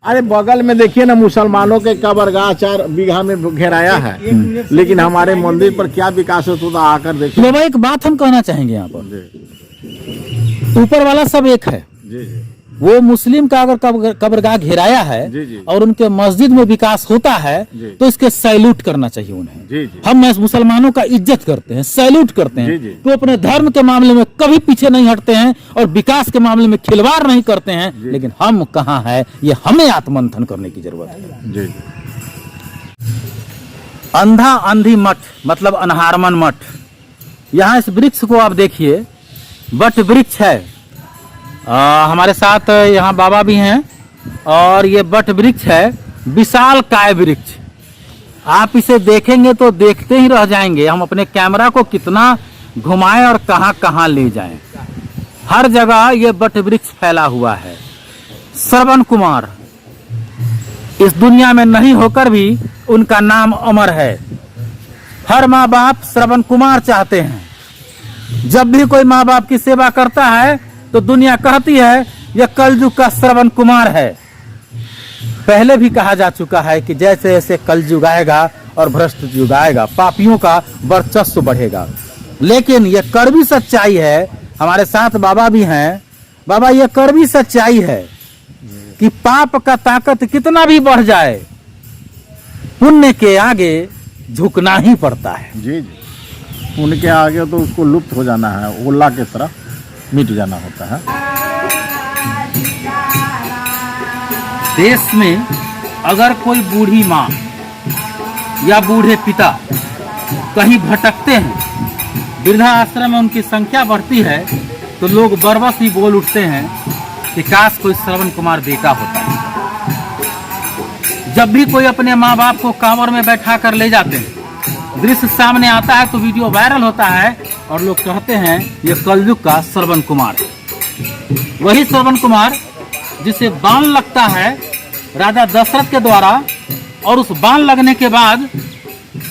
अरे बगल में देखिए ना, मुसलमानों के कब्रगाह 4 बीघा में घेराया है, लेकिन हमारे मंदिर पर क्या विकास होता था, आकर देखिए। बाबा एक बात हम कहना चाहेंगे यहाँ पर, ऊपर वाला सब एक है जी जी, वो मुस्लिम का अगर कब्रगाह घेराया है जी जी, और उनके मस्जिद में विकास होता है जी, तो इसके सैल्यूट करना चाहिए उन्हें। जी जी, हम मुसलमानों का इज्जत करते हैं, सैल्यूट करते हैं, जी जी, तो अपने धर्म के मामले में कभी पीछे नहीं हटते हैं और विकास के मामले में खिलवाड़ नहीं करते हैं। लेकिन हम कहाँ है, ये हमें आत्ममंथन करने की जरूरत है। जी। अंधा अंधी मठ मतलब अनहारमन मठ। यहाँ इस वृक्ष को आप देखिए, बट वृक्ष है। हमारे साथ यहाँ बाबा भी हैं और ये बट वृक्ष है, विशाल काय वृक्ष। आप इसे देखेंगे तो देखते ही रह जाएंगे। हम अपने कैमरा को कितना घुमाएं और कहां कहां ले जाएं, हर जगह ये बट वृक्ष फैला हुआ है। श्रवण कुमार इस दुनिया में नहीं होकर भी उनका नाम अमर है। हर माँ बाप श्रवण कुमार चाहते हैं। जब भी कोई माँ बाप की सेवा करता है तो दुनिया कहती है यह कलयुग का श्रवण कुमार है। पहले भी कहा जा चुका है कि जैसे जैसे कलयुग आएगा और भ्रष्ट युग आएगा, पापियों का वर्चस्व बढ़ेगा। लेकिन यह कड़वी सच्चाई है, हमारे साथ बाबा भी हैं। बाबा, यह कड़वी सच्चाई है कि पाप का ताकत कितना भी बढ़ जाए, पुण्य के आगे झुकना ही पड़ता है। जी जी, उनके आगे तो उसको लुप्त हो जाना है, ओला की तरह मिट जाना होता है। देश में अगर कोई बूढ़ी माँ या बूढ़े पिता कहीं भटकते हैं, वृद्धा आश्रम में उनकी संख्या बढ़ती है, तो लोग बरबस ही बोल उठते हैं कि काश कोई श्रवण कुमार बेटा होता है। जब भी कोई अपने माँ बाप को कांवर में बैठा कर ले जाते हैं, दृश्य सामने आता है तो वीडियो वायरल होता है और लोग कहते हैं ये कलयुग का श्रवण कुमार है। वही श्रवण कुमार जिसे बाण लगता है राजा दशरथ के द्वारा, और उस बाण लगने के बाद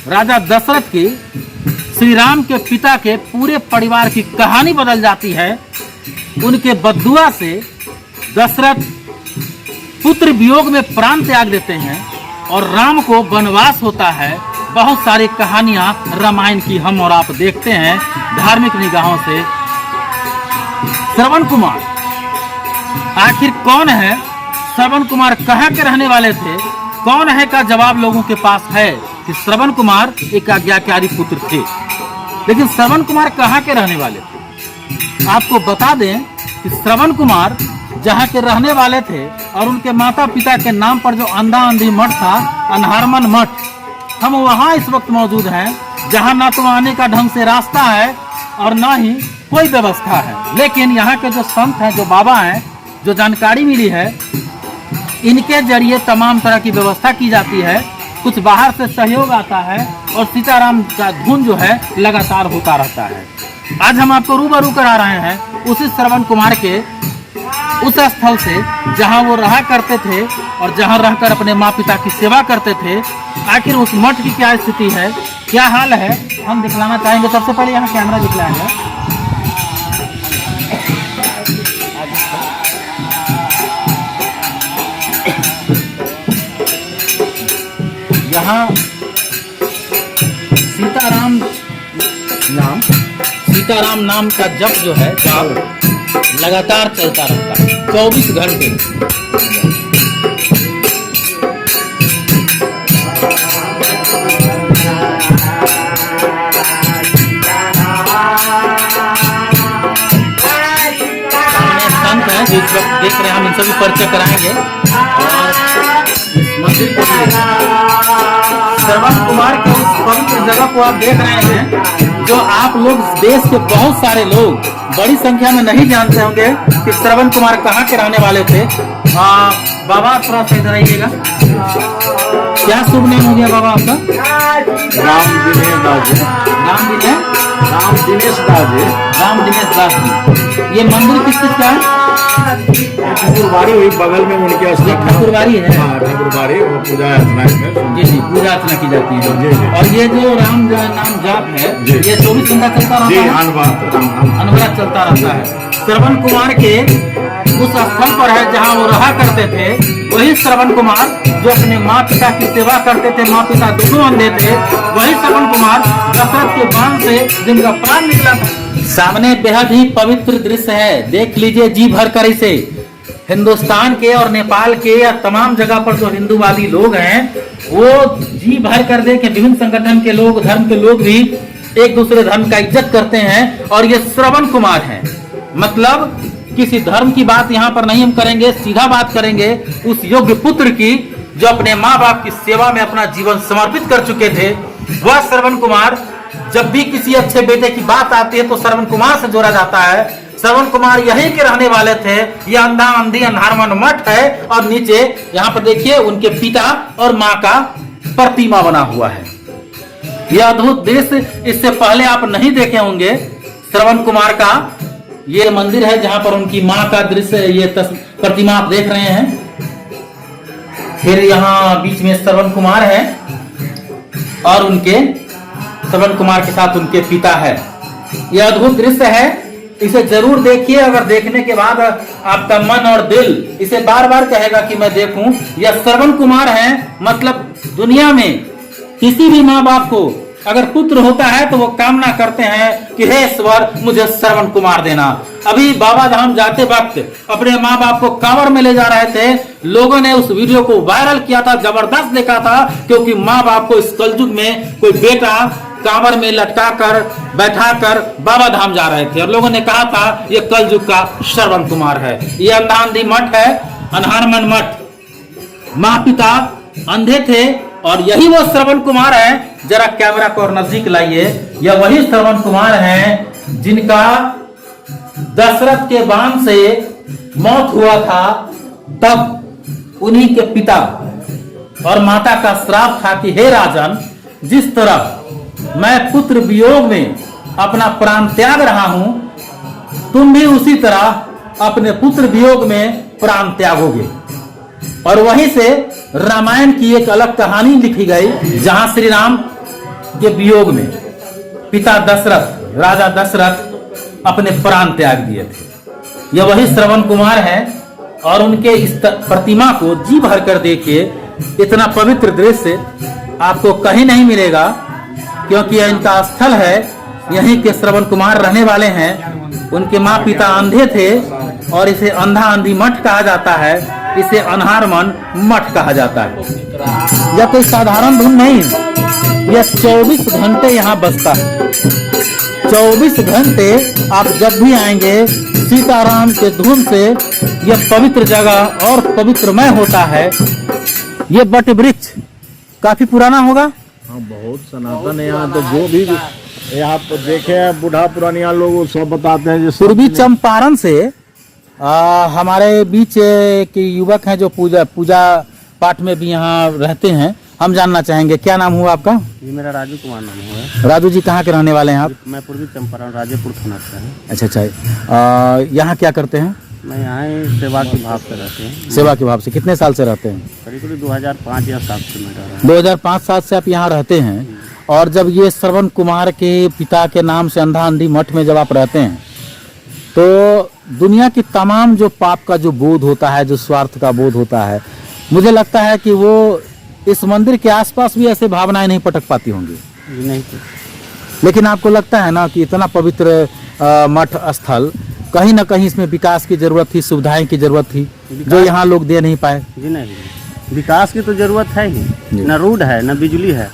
राजा दशरथ की, श्री राम के पिता के पूरे परिवार की कहानी बदल जाती है। उनके बद्दुआ से दशरथ पुत्र वियोग में प्राण त्याग देते हैं और राम को वनवास होता है। बहुत सारी कहानियां रामायण की हम और आप देखते हैं धार्मिक निगाहों से। श्रवण कुमार आखिर कौन है? श्रवण कुमार कहाँ के रहने वाले थे? कौन है का जवाब लोगों के पास है कि श्रवण कुमार एक आज्ञाकारी पुत्र थे। लेकिन श्रवण कुमार कहाँ के रहने वाले थे? आपको बता दें कि श्रवण कुमार जहाँ के रहने वाले थे और उनके माता पिता के नाम पर जो अंधा अंधी मठ था, अनहारमन मठ, हम वहाँ इस वक्त मौजूद हैं, जहाँ ना तो आने का ढंग से रास्ता है और ना ही कोई व्यवस्था है। लेकिन यहाँ के जो संत हैं, जो बाबा हैं, जो जानकारी मिली है, इनके जरिए तमाम तरह की व्यवस्था की जाती है। कुछ बाहर से सहयोग आता है और सीताराम का धुन जो है लगातार होता रहता है। आज हम आपको रूबरू करा रहे हैं उसी श्रवण कुमार के उस स्थल से जहां वो रहा करते थे और जहां रहकर अपने माँ पिता की सेवा करते थे। आखिर उस मठ की क्या स्थिति है, क्या हाल है, हम दिखलाना चाहेंगे। सबसे पहले यहाँ कैमरा दिखलाएंगे। यहाँ सीताराम नाम का जप जो है लगातार चलता रहता है 24 घंटे। संत हैं जो इस वक्त देख रहे हैं, हम इनसे भी परिचय कराएंगे। और इस मंदिर को श्रवण कुमार के उस पवित्र जगह को आप देख रहे हैं, जो आप लोग देश के बहुत सारे लोग बड़ी संख्या में नहीं जानते होंगे कि श्रवण कुमार कहाँ के रहने वाले थे। बाबा थोड़ा सा इधर आइएगा। क्या शुभ नाम हो गया बाबा आपका? राम दिनेश दास जी। राम दिनेश दास जी। ये मंदिर किस चीज का है? ठाकुरबाड़ी हुई बगल में उनके स्थान। ठाकुरबाड़ी है। ठाकुरबाड़ी वो पूजा अर्चना में जी जी पूजा अर्चना की जाती है। जी। और ये जो राम नाम जाप है ये 24 घंटा चलता रहता है, अनवरत चलता रहता है। श्रवण कुमार के उस स्थल पर है जहाँ वो रहा करते थे। वही श्रवण कुमार जो अपने माँ पिता की सेवा करते थे, माँ पिता दोनों अंधे थे, वही श्रवण कुमार दशरथ के बाण से जिनका प्राण निकला था। सामने बेहद ही पवित्र दृश्य है, देख लीजिए जी भर कर इसे। हिंदुस्तान के और नेपाल के या तमाम जगह पर जो हिंदूवादी लोग हैं वो जी भर कर देखें। विभिन्न संगठन के लोग, धर्म के लोग भी एक दूसरे धर्म का इज्जत करते हैं और ये श्रवण कुमार हैं। मतलब किसी धर्म की बात यहाँ पर नहीं हम करेंगे, सीधा बात करेंगे उस योग्य पुत्र की जो अपने माँ बाप की सेवा में अपना जीवन समर्पित कर चुके थे। वह श्रवण कुमार, जब भी किसी अच्छे बेटे की बात आती है तो श्रवण कुमार से जोड़ा जाता है। श्रवण कुमार यहीं के रहने वाले थे। यह अंधा अंधी अंधारमन मठ है और नीचे यहाँ पर देखिए उनके पिता और माँ का प्रतिमा बना हुआ है। यह अद्भुत दृश्य इससे पहले आप नहीं देखे होंगे। श्रवण कुमार का ये मंदिर है जहां पर उनकी माँ का दृश्य, ये प्रतिमा आप देख रहे हैं। फिर यहाँ बीच में श्रवण कुमार है और उनके श्रवण कुमार के साथ उनके पिता है। यह अद्भुत दृश्य है, इसे जरूर देखिए। अगर देखने के बाद आपका मन और दिल इसे बार बार कहेगा कि मैं देखूं। यह श्रवण कुमार हैं, मतलब दुनिया में किसी भी माँ बाप को अगर पुत्र होता है तो वो कामना करते हैं कि हे ईश्वर मुझे श्रवण कुमार देना। अभी बाबा धाम जाते वक्त अपने माँ बाप को कांवर में ले जा रहे थे, लोगों ने उस वीडियो को वायरल किया था, जबरदस्त देखा था, क्योंकि माँ बाप को इस कलयुग में कोई बेटा कांवर में लटका कर बैठा कर बाबा धाम जा रहे थे और लोगों ने कहा था ये कलयुग का श्रवण कुमार है। ये अंधा अंधी मठ है, अनहारमन मठ। माँ पिता अंधे थे और यही वो श्रवण कुमार है। जरा कैमरा को और नजदीक लाइए। यह वही श्रवण कुमार हैं जिनका दशरथ के बाण से मौत हुआ था। तब उन्हीं के पिता और माता का श्राप था कि हे राजन, जिस तरह मैं पुत्र वियोग में अपना प्राण त्याग रहा हूं, तुम भी उसी तरह अपने पुत्र वियोग में प्राण त्यागोगे। और वहीं से रामायण की एक अलग कहानी लिखी गई जहां श्री राम के वियोग में पिता दशरथ, राजा दशरथ अपने प्राण त्याग दिए थे। यह वही श्रवण कुमार है और उनके इस प्रतिमा को जी भर कर देखिए। इतना पवित्र दृश्य आपको कहीं नहीं मिलेगा, क्योंकि यह इनका स्थल है। यहीं के श्रवण कुमार रहने वाले हैं। उनके माँ पिता अंधे थे और इसे अंधा अंधी मठ कहा जाता है, इसे अनहारमन मठ कहा जाता है। यह कोई साधारण धुन नहीं, यह 24 घंटे यहाँ बजता है। 24 घंटे आप जब भी आएंगे सीताराम के धुन से यह पवित्र जगह और पवित्रमय होता है। ये बट वृक्ष काफी पुराना होगा। हाँ, बहुत सनातन है यहाँ। तो जो भी यहाँ पर देखे बूढ़ा पुरानिया लोग सब बताते हैं। पूर्वी चंपारण से हमारे बीच के युवक हैं जो पूजा पाठ में भी यहाँ रहते हैं। हम जानना चाहेंगे, क्या नाम हुआ आपका? जी मेरा राजू कुमार नाम हुआ। राजू जी कहाँ के रहने वाले हैं आप? मैं पूर्वी चंपारण राजेपुर थाना से हूँ। अच्छा। यहाँ क्या करते हैं? मैं यहाँ ही सेवा के भाव से रहते हैं। सेवा के भाव से कितने साल से रहते हैं? करीब 2005 या 7 से मैं रह रहा हूँ। 2005-7 से आप यहाँ रहते हैं। और जब ये श्रवण कुमार के पिता के नाम से अंधा अंधी मठ में जब आप रहते हैं तो दुनिया की तमाम जो पाप का जो बोध होता है, जो स्वार्थ का बोध होता है, मुझे लगता है कि वो इस मंदिर के आसपास भी ऐसे भावनाएं नहीं पटक पाती होंगी। नहीं। लेकिन आपको लगता है ना कि इतना पवित्र मठ स्थल, कहीं ना कहीं इसमें विकास की जरूरत थी, सुविधाएं की जरूरत थी, जो यहाँ लोग दे नहीं पाए। जी नहीं, विकास की तो जरूरत है ही। न रोड है, न बिजली है।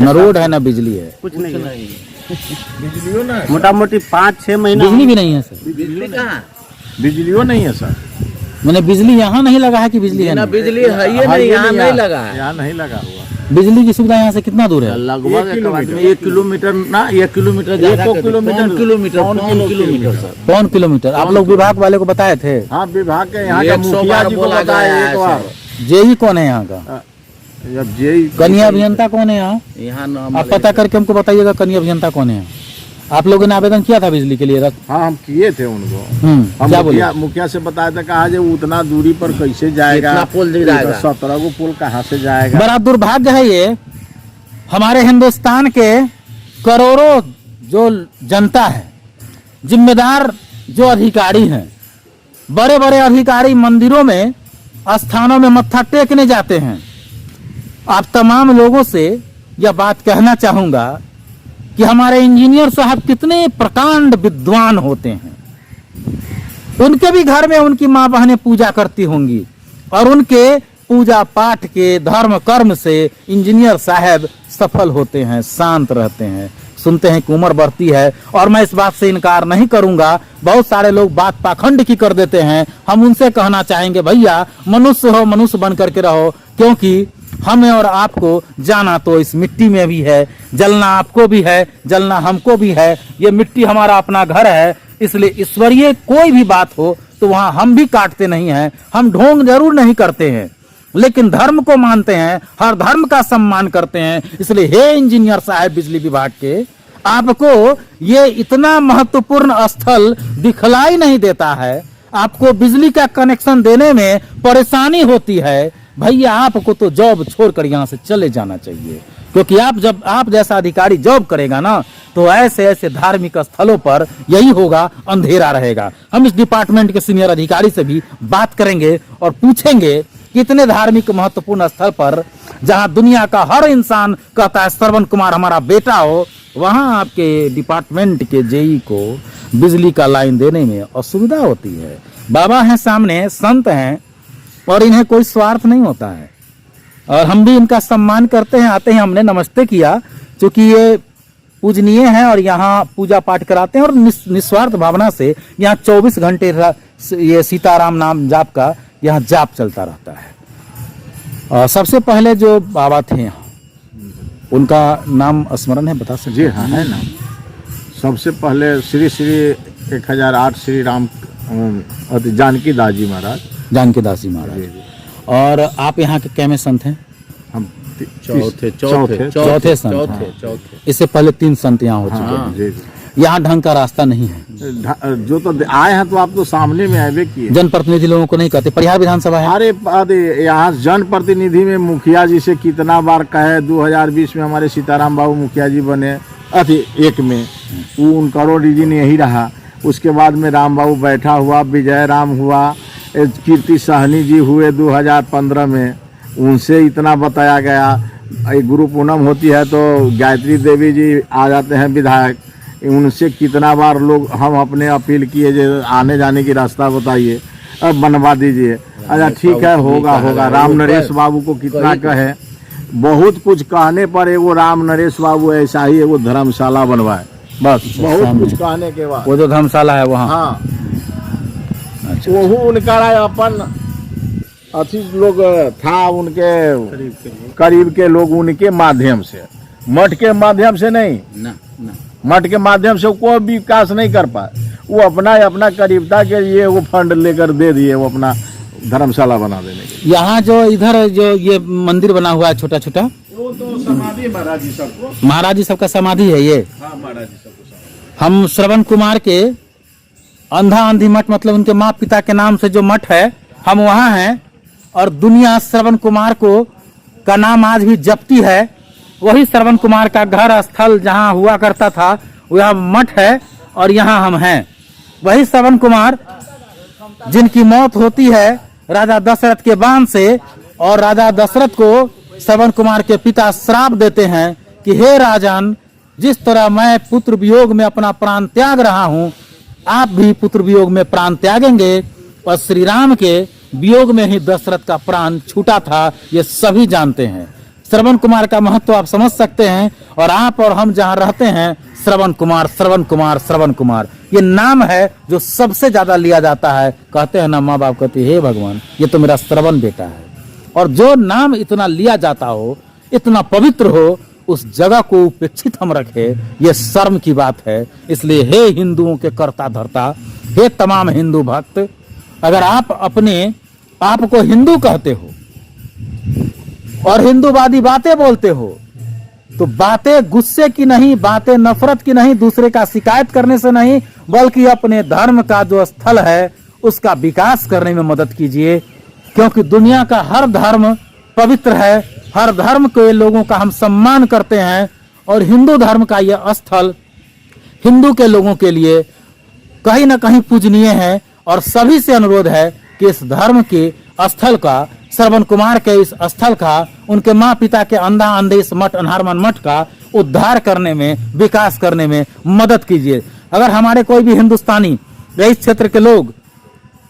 न रोड है, न बिजली है, कुछ नहीं है। बिजलियों ना, मोटा मोटी 5-6 महीना बिजली भी नहीं है सर। बिजली कहाँ? बिजलियों नहीं है सर। मैंने बिजली यहाँ नहीं लगा है कि बिजली है? बिजली है ये नहीं, यहाँ नहीं लगा है। यहाँ नहीं लगा हुआ। बिजली की सुविधा यहाँ से कितना दूर है? लगभग 1 किलोमीटर ना, 1 किलोमीटर, 1 किलोमीटर, पौन किलोमीटर सर। कौन किलोमीटर? आप लोग विभाग वाले को बताए थे? हाँ, विभाग के यहाँ का मुखिया जी को बताया एक बार। जेई कौन है यहाँ का? कन्या अभियंता कौन है यहाँ? यहाँ नाम आप पता करके हमको बताइएगा कन्या अभियंता कौन है। आप लोगों ने आवेदन किया था बिजली के लिए? हाँ, हम किए थे उनको। हम क्या बोले? मुखिया से बताया था, कहा जो उतना दूरी पर कैसे जाएगा, पुल जाएगा, 17 को पुल कहाँ से जाएगा। बड़ा दुर्भाग्य है ये। हमारे हिंदुस्तान के करोड़ों जो जनता है, जिम्मेदार जो अधिकारी हैं, बड़े बड़े अधिकारी मंदिरों में स्थानों में मत्था टेकने जाते हैं। आप तमाम लोगों से यह बात कहना चाहूंगा कि हमारे इंजीनियर साहब कितने प्रकांड विद्वान होते हैं। उनके भी घर में उनकी माँ बहनें पूजा करती होंगी और उनके पूजा पाठ के धर्म कर्म से इंजीनियर साहब सफल होते हैं, शांत रहते हैं। सुनते हैं कि उम्र बढ़ती है और मैं इस बात से इनकार नहीं करूंगा। बहुत सारे लोग बात पाखंड की कर देते हैं। हम उनसे कहना चाहेंगे भैया मनुष्य हो, मनुष्य बन करके रहो, क्योंकि हमें और आपको जाना तो इस मिट्टी में भी है, जलना आपको भी है, जलना हमको भी है। ये मिट्टी हमारा अपना घर है, इसलिए ईश्वरीय कोई भी बात हो तो वहां हम भी काटते नहीं हैं। हम ढोंग जरूर नहीं करते हैं, लेकिन धर्म को मानते हैं, हर धर्म का सम्मान करते हैं। इसलिए हे इंजीनियर साहब बिजली विभाग के, आपको ये इतना महत्वपूर्ण स्थल दिखलाई नहीं देता है, आपको बिजली का कनेक्शन देने में परेशानी होती है, भैया आपको तो जॉब छोड़कर यहाँ से चले जाना चाहिए। क्योंकि जब आप जैसा अधिकारी जॉब करेगा ना, तो ऐसे ऐसे धार्मिक स्थलों पर यही होगा, अंधेरा रहेगा। हम इस डिपार्टमेंट के सीनियर अधिकारी से भी बात करेंगे और पूछेंगे कितने धार्मिक महत्वपूर्ण स्थल पर जहां दुनिया का हर इंसान कहता है श्रवण कुमार हमारा बेटा हो, वहां आपके डिपार्टमेंट के जेई को बिजली का लाइन देने में असुविधा होती है। बाबा हैं सामने, संत हैं और इन्हें कोई स्वार्थ नहीं होता है और हम भी इनका सम्मान करते हैं। आते हैं, हमने नमस्ते किया, क्योंकि ये पूजनीय है और यहाँ पूजा पाठ कराते हैं और निस्वार्थ भावना से यहाँ 24 घंटे ये सीताराम नाम जाप का यहाँ जाप चलता रहता है। और सबसे पहले जो बाबा थे यहाँ, उनका नाम स्मरण है, बता सकते? जी हाँ, है ना। सबसे पहले श्री श्री 1008 श्री राम जानकी दास जी महाराज। जानकी दास जी महाराज। और आप यहाँ के कैमे संत हैं? हम चौथे संत हैं। इससे पहले 3 संत यहाँ हो चुके हैं। जी। यहाँ ढंग का रास्ता नहीं है। जो तो आए हैं तो आप तो सामने में आए किए। जनप्रतिनिधि लोगों को नहीं कहते, परिहार विधानसभा है। अरे यहाँ जनप्रतिनिधि में मुखिया जी से कितना बार कहे, 2020 में हमारे सीताराम बाबू मुखिया जी बने, एक में वो उनका रीजन यही रहा। उसके बाद में राम बाबू बैठा हुआ, विजय राम हुआ, कीर्ति सहनी जी हुए 2015 में, उनसे इतना बताया गया। गुरु पूनम होती है तो गायत्री देवी जी आ जाते हैं विधायक, उनसे कितना बार लोग हम अपने अपील किए, जो आने जाने की रास्ता बताइए, अब बनवा दीजिए। अच्छा ठीक है, होगा। राम नरेश बाबू को कितना कहे, बहुत कुछ कहने पर एगो राम नरेश बाबू ऐसा ही एगो धर्मशाला बनवाए, बस बहुत कुछ कहने के बाद। वो जो धर्मशाला है वहाँ, हाँ, वो उनका अपन अथी लोग था, उनके करीब के लोग, उनके माध्यम से, मठ के माध्यम से नहीं ना। मठ के माध्यम से कोई विकास नहीं कर पाए। वो अपना करीबता के लिए वो फंड लेकर दे दिए, वो अपना धर्मशाला बना देने के। यहाँ जो इधर जो ये मंदिर बना हुआ है छोटा छोटा, वो तो समाधि महाराज जी सबको, महाराज जी सबका समाधि है ये। हाँ, महाराज जी सबको। हम श्रवण कुमार के अंधा अंधी मठ, मतलब उनके माँ पिता के नाम से जो मठ है, हम वहाँ हैं और दुनिया श्रवण कुमार को का नाम आज भी जपती है। वही श्रवण कुमार का घर स्थल जहाँ हुआ करता था, वह मठ है और यहाँ हम हैं। वही श्रवण कुमार जिनकी मौत होती है राजा दशरथ के बाण से, और राजा दशरथ को श्रवण कुमार के पिता श्राप देते हैं कि हे राजन, जिस तरह मैं पुत्र वियोग में अपना प्राण त्याग रहा हूँ, आप भी पुत्र वियोग में प्राण त्यागेंगे। और श्री राम के वियोग में ही दशरथ का प्राण छूटा था, ये सभी जानते हैं। श्रवण कुमार का महत्व आप समझ सकते हैं। और आप और हम जहाँ रहते हैं, श्रवण कुमार, श्रवण कुमार, श्रवण कुमार, ये नाम है जो सबसे ज्यादा लिया जाता है। कहते हैं ना, माँ बाप कहते हे भगवान, ये तो मेरा श्रवण बेटा है। और जो नाम इतना लिया जाता हो, इतना पवित्र हो, उस जगह को उपेक्षित हम रखे, ये शर्म की बात है। इसलिए हे हिंदुओं के कर्ता धर्ता, हे तमाम हिंदू भक्त, अगर आप अपने आप को हिंदू कहते हो और हिंदूवादी बातें बोलते हो, तो बातें गुस्से की नहीं, बातें नफरत की नहीं, दूसरे का शिकायत करने से नहीं, बल्कि अपने धर्म का जो स्थल है उसका विकास करने में मदद कीजिए। क्योंकि दुनिया का हर धर्म पवित्र है, हर धर्म के लोगों का हम सम्मान करते हैं और हिंदू धर्म का यह स्थल हिंदू के लोगों के लिए कहीं ना कहीं पूजनीय है। और सभी से अनुरोध है कि इस धर्म के स्थल का, श्रवण कुमार के इस स्थल का, उनके माँ पिता के अंधा अंधेश मठ अनहारमन मठ का उद्धार करने में, विकास करने में मदद कीजिए। अगर हमारे कोई भी हिंदुस्तानी या इस क्षेत्र के लोग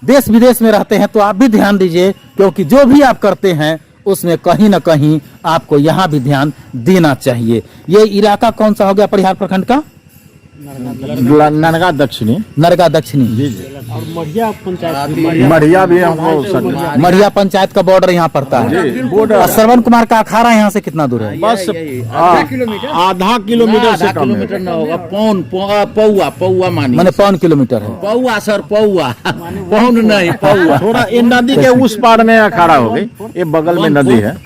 देश विदेश में रहते हैं तो आप भी ध्यान दीजिए, क्योंकि जो भी आप करते हैं उसमें कहीं ना कहीं आपको यहाँ भी ध्यान देना चाहिए। ये इलाका कौन सा हो गया परिहार प्रखंड का? नरगा दक्षिणी। नरगा दक्षिणी। जी जी। और मढ़िया पंचायत मढ़िया भी हमको मढ़िया पंचायत का बॉर्डर यहाँ पड़ता है। जी, बॉर्डर। और श्रवण कुमार का अखाड़ा यहाँ से कितना दूर है? बस आधा किलोमीटर से कम किलोमीटर है। न होगा, पौआ मानी, मैंने 5 किलोमीटर है। पौआ सर, पौआ पौन नहीं, पौआ। थोड़ा ये नदी के उस पार में अखाड़ा हो गई, ये बगल में नदी है,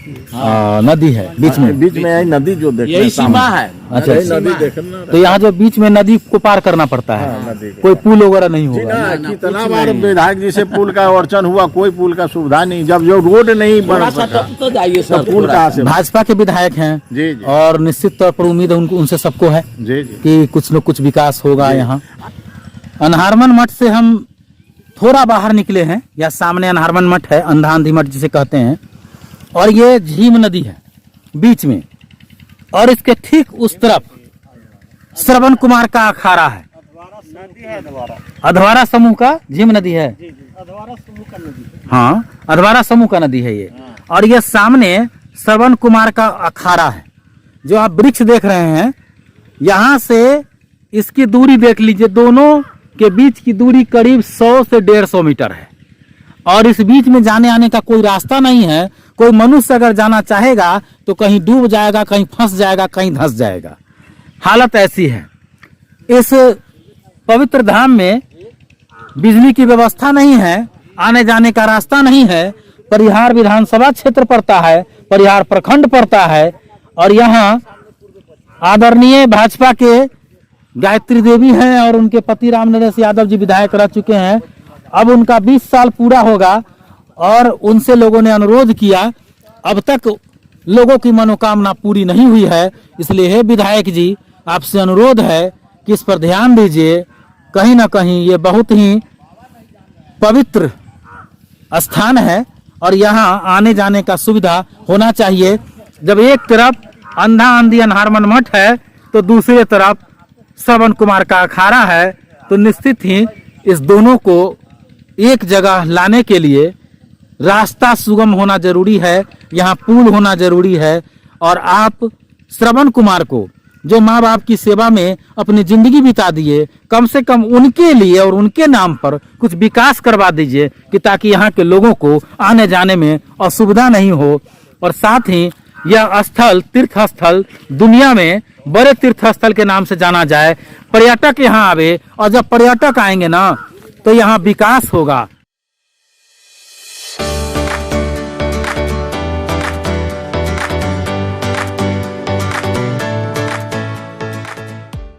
नदी है बीच में। बीच में यही नदी जो देख यही सीमा है। अच्छा, यही नदी देखना। तो यहाँ जो बीच में नदी को पार करना पड़ता है, नदी को। कोई पुल वगैरह नहीं होगा। कितना बार विधायक जी से पुल का अड़चन हुआ, कोई पुल का सुविधा नहीं। जब जो रोड नहीं बन थोड़ा सा सका तो जाइए तो सर, पुल कहाँ से? भाजपा के विधायक हैं जी जी और निश्चित तौर पर उम्मीद है उनसे सबको है जी जी। कि कुछ न कुछ विकास होगा यहाँ। अनहारमन मठ से हम थोड़ा बाहर निकले हैं, या सामने अनहारमन मठ है, अंधा अंधी मठ जिसे कहते हैं, और ये झीम नदी है बीच में, और इसके ठीक उस तरफ श्रवण कुमार का अखाड़ा है। अधवारा समूह का झीम नदी है। हाँ, अधवारा समूह का नदी है ये। और ये सामने श्रवण कुमार का अखाड़ा है। जो आप वृक्ष देख रहे हैं, यहाँ से इसकी दूरी देख लीजिए, दोनों के बीच की दूरी करीब 100 से 150 मीटर है। और इस बीच में जाने आने का कोई रास्ता नहीं है। कोई मनुष्य अगर जाना चाहेगा तो कहीं डूब जाएगा, कहीं फंस जाएगा, कहीं धंस जाएगा। हालत ऐसी है। इस पवित्र धाम में बिजली की व्यवस्था नहीं है, आने जाने का रास्ता नहीं है। परिहार विधानसभा क्षेत्र पड़ता है, परिहार प्रखंड पड़ता है, और यहाँ आदरणीय भाजपा के गायत्री देवी हैं और उनके पति राम नरेश यादव जी विधायक रह चुके हैं। अब उनका 20 साल पूरा होगा और उनसे लोगों ने अनुरोध किया, अब तक लोगों की मनोकामना पूरी नहीं हुई है। इसलिए हे विधायक जी, आपसे अनुरोध है कि इस पर ध्यान दीजिए। कहीं ना कहीं ये बहुत ही पवित्र स्थान है और यहाँ आने जाने का सुविधा होना चाहिए। जब एक तरफ अंधा अंधी अनहारमन मठ है तो दूसरी तरफ श्रवण कुमार का अखाड़ा है, तो निश्चित ही इस दोनों को एक जगह लाने के लिए रास्ता सुगम होना जरूरी है, यहाँ पुल होना जरूरी है। और आप श्रवण कुमार को, जो माँ बाप की सेवा में अपनी जिंदगी बिता दिए, कम से कम उनके लिए और उनके नाम पर कुछ विकास करवा दीजिए, कि ताकि यहाँ के लोगों को आने जाने में असुविधा नहीं हो। और साथ ही यह स्थल, तीर्थ स्थल, दुनिया में बड़े तीर्थ स्थल के नाम से जाना जाए। पर्यटक यहाँ आवे, और जब पर्यटक आएंगे ना तो यहाँ विकास होगा,